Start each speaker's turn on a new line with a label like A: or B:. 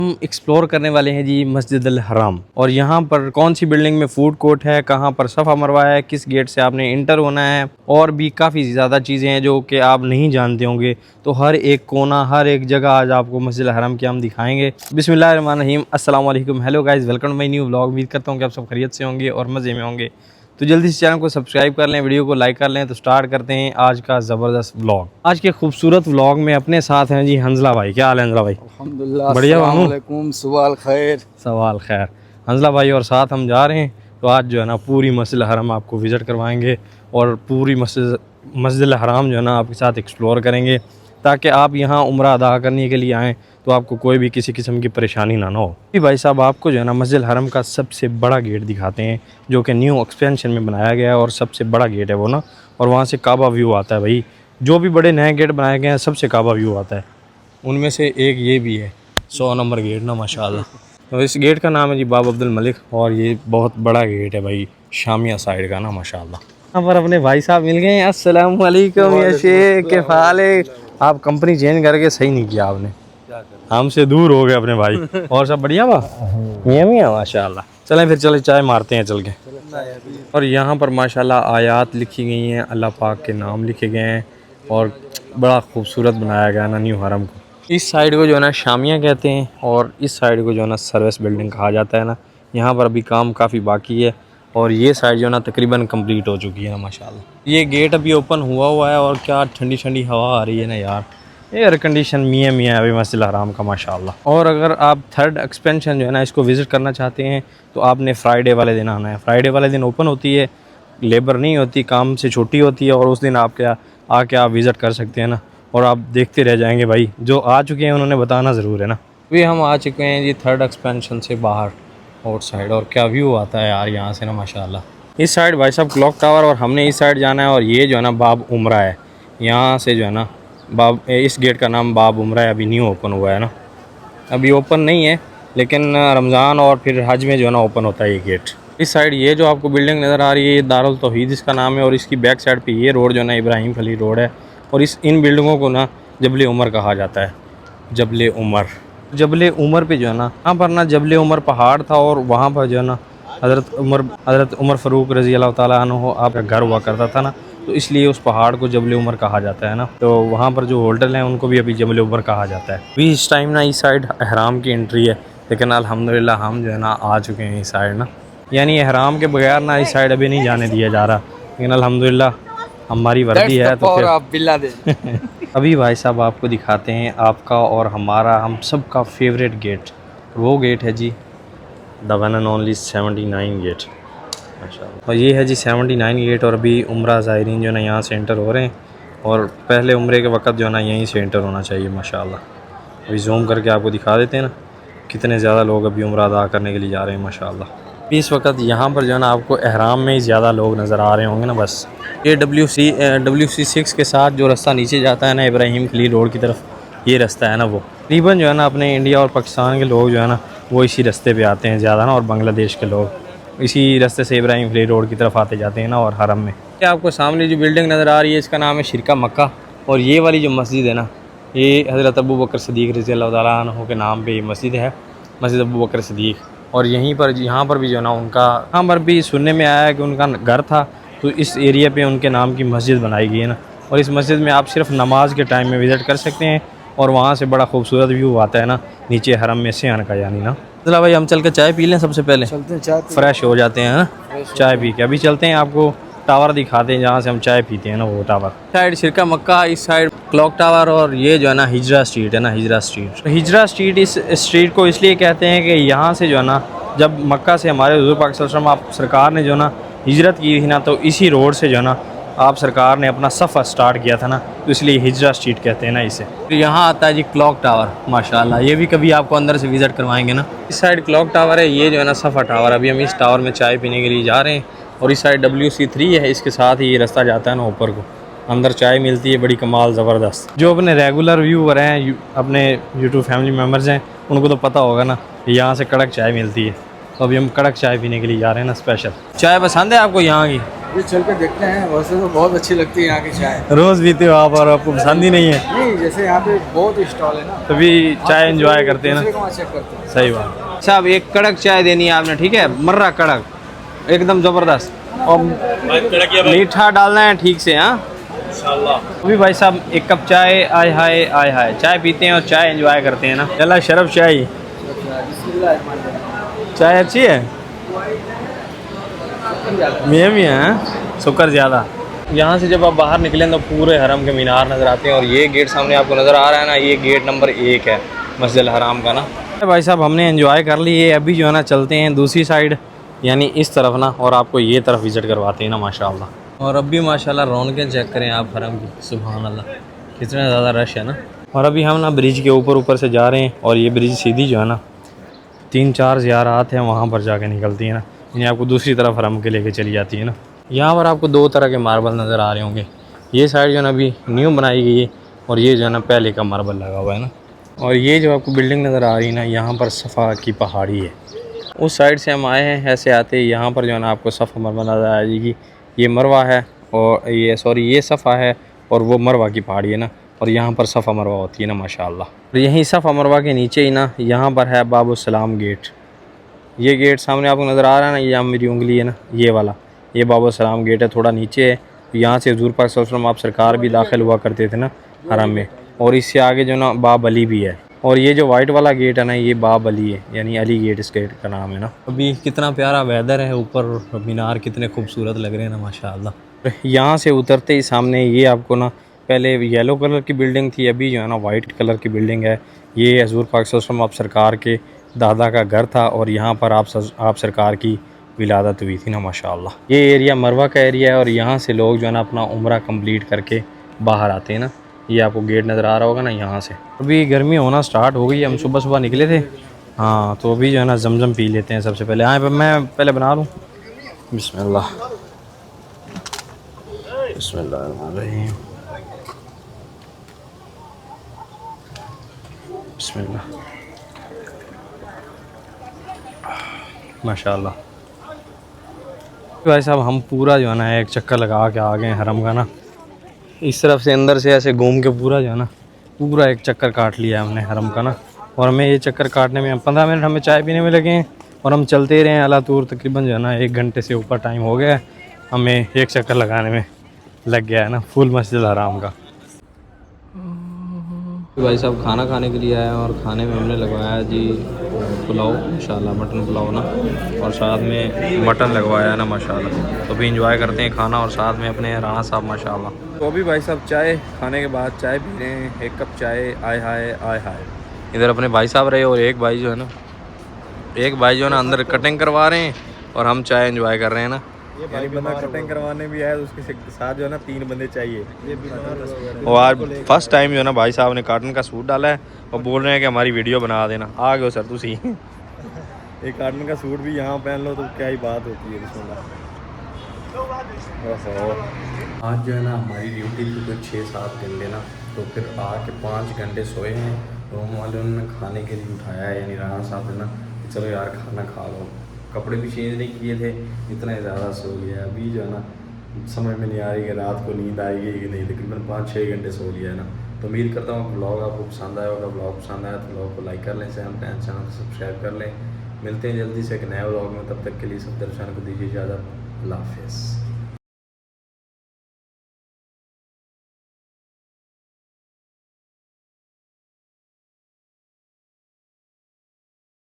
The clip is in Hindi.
A: हम एक्सप्लोर करने वाले हैं जी मस्जिद अल हराम। और यहाँ पर कौन सी बिल्डिंग में फूड कोर्ट है, कहाँ पर सफ़ा मरवा है, किस गेट से आपने इंटर होना है, और भी काफ़ी ज़्यादा चीज़ें हैं जो कि आप नहीं जानते होंगे। तो हर एक कोना, हर एक जगह आज आपको मस्जिद अल हराम की हम दिखाएंगे। बिस्मिल्लाहिर्रहमानिर्रहीम, अस्सलाम वालेकुम, hello guys, welcome my new vlog. उम्मीद करता हूँ कि आप सब खैरियत से होंगे और मज़े में होंगे। तो जल्दी से चैनल को सब्सक्राइब कर लें, वीडियो को लाइक कर लें। तो स्टार्ट करते हैं आज का ज़बरदस्त व्लॉग। आज के खूबसूरत व्लॉग में अपने साथ हैं जी हंजला भाई। क्या हाल है हंजला भाई?
B: अल्हम्दुलिल्लाह,
A: बढ़िया
B: अस्सलाम वालेकुम, सवाल खैर।
A: सवाल खैर। हंजला भाई और साथ हम जा रहे हैं। तो आज जो है ना पूरी मस्जिद हराम आपको विज़िट करवाएंगे और पूरी मस्जिद हराम जो है ना आपके साथ एक्सप्लोर करेंगे, ताकि आप यहाँ उम्रा अदा करने के लिए आएँ तो आपको कोई भी किसी किस्म की परेशानी ना हो। जी भाई साहब, आपको जो है ना मस्जिद हराम का सबसे बड़ा गेट दिखाते हैं, जो कि न्यू एक्सपेंशन में बनाया गया है और सबसे बड़ा गेट है वो ना। और वहाँ से काबा व्यू आता है भाई। जो भी बड़े नए गेट बनाए गए हैं सबसे काबा व्यू आता है। उनमें से एक ये भी है 100 नंबर गेट ना, माशाल्लाह। तो इस गेट का नाम है जी बाब अब्दुल मलिक, और ये बहुत बड़ा गेट है भाई, शामिया साइड का ना, माशाल्लाह। यहाँ पर अपने भाई साहब मिल गए हैं। अस्सलाम वालेकुम या शेख, के हाल है? आप कंपनी चेंज करके सही नहीं किया आपने, हमसे दूर हो गए अपने भाई। और सब बढ़िया बा? मियाँ मियाँ, माशाल्लाह। चलें फिर, चले चाय मारते हैं चल के। और यहाँ पर माशाल्लाह आयात लिखी गई हैं, अल्लाह पाक के नाम लिखे गए हैं, और बड़ा खूबसूरत बनाया गया ना न्यू हरम को। इस साइड को जो है ना शामिया कहते हैं, और इस साइड को जो है ना सर्विस बिल्डिंग कहा जाता है ना। यहाँ पर अभी काम काफ़ी बाकी है, और ये साइड जो है ना तकरीबन कंप्लीट हो चुकी है ना, माशाल्लाह। ये गेट अभी ओपन हुआ है, और क्या ठंडी ठंडी हवा आ रही है ना यार। एयर कंडीशन मियाँ मियाँ अभी मस्जिद हराम का, माशाल्लाह। और अगर आप थर्ड एक्सपेंशन जो है ना इसको विज़िट करना चाहते हैं तो आपने फ्राइडे वाले दिन आना है। फ्राइडे वाले दिन ओपन होती है, लेबर नहीं होती, काम से छुट्टी होती है, और उस दिन आप क्या आके आप विज़िट कर सकते हैं ना। और आप देखते रह जाएंगे भाई, जो आ चुके हैं उन्होंने बताना ज़रूर है ना। अभी हम आ चुके हैं जी थर्ड एक्सपेंशन से बाहर आउट साइड, और क्या व्यू आता है यार यहाँ से ना, माशाल्लाह। इस साइड भाई साहब क्लॉक टावर, और हमने इस साइड जाना है, और ये जो है ना बाब उमरा है। यहाँ से जो है ना इस गेट का नाम बाब उमरा है, अभी न्यू ओपन हुआ है ना। अभी ओपन नहीं है, लेकिन रमज़ान और फिर हज में जो है ना ओपन होता है ये गेट। इस साइड ये जो आपको बिल्डिंग नज़र आ रही है, ये दारुल तौहीद इसका नाम है, और इसकी बैक साइड पे ये रोड जो है ना इब्राहिम खलील रोड है। और इन बिल्डिंगों को ना जबल उमर कहा जाता है। जबल उमर पे जो है ना, यहाँ पर ना जबल उमर पहाड़ था, और वहाँ पर जो है ना हज़रत उमर फ़ारूक रज़ी अल्लाह ताला अन्हु आपका घर हुआ करता था ना। तो इसलिए उस पहाड़ को जबल उमर कहा जाता है ना। तो वहाँ पर जो होटल हैं उनको भी अभी जबल उमर कहा जाता है। अभी इस टाइम ना इस साइड अहराम की एंट्री है, लेकिन अल्हम्दुलिल्लाह हम जो है ना आ चुके हैं इस साइड ना। यानी अहराम के बगैर ना इस साइड अभी नहीं जाने दिया जा रहा, लेकिन अल्हम्दुलिल्लाह हमारी वर्दी है तो फिर अभी भाई साहब आपको दिखाते हैं आपका और हमारा, हम सब का फेवरेट गेट। वो गेट है जी the one and only 79 gate, माशाल्लाह। और ये है जी 79 गेट, और अभी उम्रा ज़ायरीन जो है ना यहाँ से एंटर हो रहे हैं, और पहले उम्रे के वक्त जो है ना यहीं से एंटर होना चाहिए, माशाल्लाह। अभी जूम करके आपको दिखा देते हैं ना कितने ज़्यादा लोग अभी उम्रा अदा करने के लिए जा रहे हैं, माशाल्लाह। इस वक्त यहाँ पर जो है ना आपको अहराम में ही ज़्यादा लोग नज़र आ रहे होंगे ना। बस ये WC6 के साथ जो रास्ता नीचे जाता है ना इब्राहिम खलील रोड की तरफ, ये रास्ता है ना, वो तकरीबन जो है ना अपने इंडिया और पाकिस्तान के लोग जो है ना वो इसी रास्ते पे आते हैं ज़्यादा ना, और बांग्लादेश के लोग इसी रास्ते से इब्राहिम खलील रोड की तरफ आते जाते हैं ना, और हरम में। ये आपको सामने जो बिल्डिंग नज़र आ रही है इसका नाम है शिरका मक्का, और ये वाली जो मस्जिद है ना ये हज़रत अबू बकर सिद्दीक़ रज़ी अल्लाह ताला अन्हु के नाम पर ये मस्जिद है, मस्जिद अबू बकर सिद्दीक़। और यहाँ पर भी जो है ना उनका, यहाँ पर भी सुनने में आया है कि उनका घर था, तो इस एरिया पे उनके नाम की मस्जिद बनाई गई है ना। और इस मस्जिद में आप सिर्फ नमाज के टाइम में विज़िट कर सकते हैं, और वहाँ से बड़ा खूबसूरत व्यू आता है ना नीचे हरम में से आने का, यानी ना। चला भाई हम चल के चाय पी लें, सबसे पहले
B: चलते हैं, चाय
A: फ्रेश हो जाते हैं ना चाय पी के। अभी चलते हैं, आपको टावर दिखाते हैं जहाँ से हम चाय पीते हैं ना, वो टावर साइड शिरका मक्का, इस साइड क्लॉक टावर, और ये जो है ना हिजरा स्ट्रीट है ना, हिजरा स्ट्रीट। इस स्ट्रीट को इसलिए कहते हैं कि यहाँ से जो है ना जब मक्का से हमारे हुज़ूर पाक सल्लल्लाहु अलैहि वसल्लम सरकार ने जो ना हिजरत की थी ना, तो इसी रोड से जो है ना आप सरकार ने अपना सफ़र स्टार्ट किया था ना, तो इसलिए हिजरा स्ट्रीट कहते हैं ना इसे। तो यहाँ आता है जी क्लॉक टावर, माशाल्लाह। ये भी कभी आपको अंदर से विज़िट करवाएंगे ना। इस साइड क्लॉक टावर है, ये जो है ना सफ़ा टावर। अभी हम इस टावर में चाय पीने के लिए जा रहे हैं, और इस साइड WC3 है, इसके साथ ही ये रास्ता जाता है ना ऊपर को, अंदर चाय मिलती है बड़ी कमाल ज़बरदस्त। जो अपने रेगुलर व्यूवर हैं, अपने यूट्यूब फैमिली मेम्बर्स हैं, उनको तो पता होगा ना यहाँ से कड़क चाय मिलती है। तो अभी हम कड़क चाय पीने के लिए जा रहे हैं ना, स्पेशल चाय पसंद है आपको यहाँ की?
B: ये चल के देखते हैं। वैसे तो बहुत अच्छी लगती है यहाँ की चाय।
A: रोज़ पीते हो आप और आपको पसंद ही नहीं है?
B: नहीं, जैसे यहाँ पे बहुत स्टॉल है ना,
A: तभी चाय एंजॉय करते हैं ना।
B: दूसरे को वहाँ चेक करते हैं।
A: सही बात साहब। एक कड़क चाय देनी है आपने, ठीक है, मर्रा कड़क एकदम ज़बरदस्त, और मीठा डालना है ठीक से। हाँ अभी भाई साहब एक कप चाय, आय हाय आय हाय, चाय पीते हैं और चाय एंजॉय करते हैं ना। चला शरफ चाय, चाय अच्छी है, मियाँ हैं, शुक्र ज़्यादा। यहाँ से जब आप बाहर निकलें तो पूरे हरम के मीनार नज़र आते हैं, और ये गेट सामने आपको नज़र आ रहा है ना, ये गेट नंबर 1 है मस्जिद हराम का ना। भाई साहब हमने एंजॉय कर लिए, अभी जो है ना चलते हैं दूसरी साइड, यानी इस तरफ ना, और आपको ये तरफ विज़िट करवाते हैं ना माशाल्लाह। और अभी माशाल्लाह रौनकें चेक करें आप हरम की, सुभान अल्लाह कितना ज़्यादा रश है ना। और अभी हम ना ब्रिज के ऊपर से जा रहे हैं, और ये ब्रिज सीधी जो है ना 3-4 ज़ियारात हैं वहाँ पर जाके निकलती है ना, यानी आपको दूसरी तरफ हरम के लेके चली जाती है ना। यहाँ पर आपको 2 तरह के मार्बल नज़र आ रहे होंगे, ये साइड जो है ना अभी न्यू बनाई गई है, और ये जो है ना पहले का मार्बल लगा हुआ है ना। और ये जो आपको बिल्डिंग नज़र आ रही है ना, यहाँ पर सफ़ा की पहाड़ी है। उस साइड से हम आए हैं, ऐसे आते ही यहाँ पर जो है ना आपको सफ़ा मरवा नज़र आ जाएगी। ये मरवा है, और ये सफ़ा है, और वो मरवा की पहाड़ी है ना, और यहाँ पर सफ़ा मरवा होती है ना माशाल्लाह। और यहीं सफ़ा मरवा के नीचे ही ना यहाँ पर है बाबुसलाम गेट। ये गेट सामने आपको नज़र आ रहा है ना, ये मेरी उंगली है ना, ये वाला, ये बाबुसलाम गेट है, थोड़ा नीचे है। यहाँ से हुज़ूर पाक सल्लल्लाहु अलैहि वसल्लम आप सरकार भी दाखिल हुआ करते थे ना हरम में, और इससे आगे जो ना बाब अली भी है। और ये जो वाइट वाला गेट है ना, ये बाब अली है, यानी अली गेट इस गेट का नाम है ना। अभी कितना प्यारा वेदर है, ऊपर मीनार कितने खूबसूरत लग रहे हैं ना माशाल्लाह। यहाँ से उतरते ही सामने ये आपको ना, पहले येलो कलर की बिल्डिंग थी, अभी जो है ना वाइट कलर की बिल्डिंग है। ये हुज़ूर पाक सल्लल्लाहु अलैहि वसल्लम आप सरकार के दादा का घर था, और यहाँ पर आप सरकार की विलादत हुई थी ना माशाल्लाह। ये एरिया मरवा का एरिया है, और यहाँ से लोग जो है ना अपना उम्रा कंप्लीट करके बाहर आते हैं ना। ये आपको गेट नज़र आ रहा होगा ना यहाँ से। अभी गर्मी होना स्टार्ट हो गई, हम सुबह सुबह निकले थे। हाँ तो अभी जो है ना जमजम पी लेते हैं सबसे पहले। आए मैं पहले बना लूँ। बिस्मिल्लाह बिस्मिल्लाह बिस्मिल्लाह माशाल्लाह। भाई साहब हम पूरा जो है ना एक चक्कर लगा के आ गए हरम का ना, इस तरफ से अंदर से ऐसे घूम के पूरा जो है ना पूरा एक चक्कर काट लिया हमने हरम का ना। और हमें ये चक्कर काटने में 15 मिनट हमें चाय पीने में लगे हैं, और हम चलते रहे हैं अला तूर, तकरीबन जो है ना 1 घंटे से ऊपर टाइम हो गया है हमें एक चक्कर लगाने में लग गया है ना फुल मस्जिद हराम का। भाई साहब खाना खाने के लिए आया, और खाने में हमने लगवाया जी पुलाव, इंशाल्लाह मटन पुलाव ना, और साथ में मटन लगवाया है ना माशाल्लाह। तो भी इंजॉय करते हैं खाना, और साथ में अपने राणा साहब माशाल्लाह। तो अभी भाई साहब चाय खाने के बाद चाय पी रहे हैं, 1 कप चाय, आय हाय आय हाय। इधर अपने भाई साहब रहे, और एक भाई जो है ना अंदर कटिंग करवा रहे हैं, और हम चाय एंजॉय कर रहे हैं ना। यानी बंदा कटिंग करवाने भी आया तो उसके साथ जो है ना 3 बंदे चाहिए। और आज फर्स्ट टाइम जो है ना भाई साहब ने कार्टन का सूट डाला है, और बोल रहे हैं कि हमारी वीडियो बना देना। आ गए सर तुसी एक कार्टन का सूट भी यहाँ पहन लो तो क्या ही बात होती है। आज जो है ना हमारी ड्यूटी थी कुछ 6-7 घंटे ना, तो फिर आके 5 घंटे सोए हैं। रूम वाले ने खाने के लिए उठाया है, यानी राणा साहब ने ना, चलो यार खाना खा लो। कपड़े भी चेंज नहीं किए थे, इतना ज़्यादा सो लिया। अभी जो है ना समझ में नहीं आ रही कि रात को नींद आएगी कि नहीं, तकरीबन 5-6 घंटे सो लिया है ना। तो उम्मीद करता हूँ ब्लॉग आपको पसंद आया होगा। ब्लॉग पसंद आया तो ब्लॉग को लाइक कर लें, चैनल को सब्सक्राइब कर लें। मिलते हैं जल्दी से एक नए ब्लॉग में, तब तक के लिए सब दर्शकों को दीजिए इजाज़त। अल्लाह हाफ़िज़।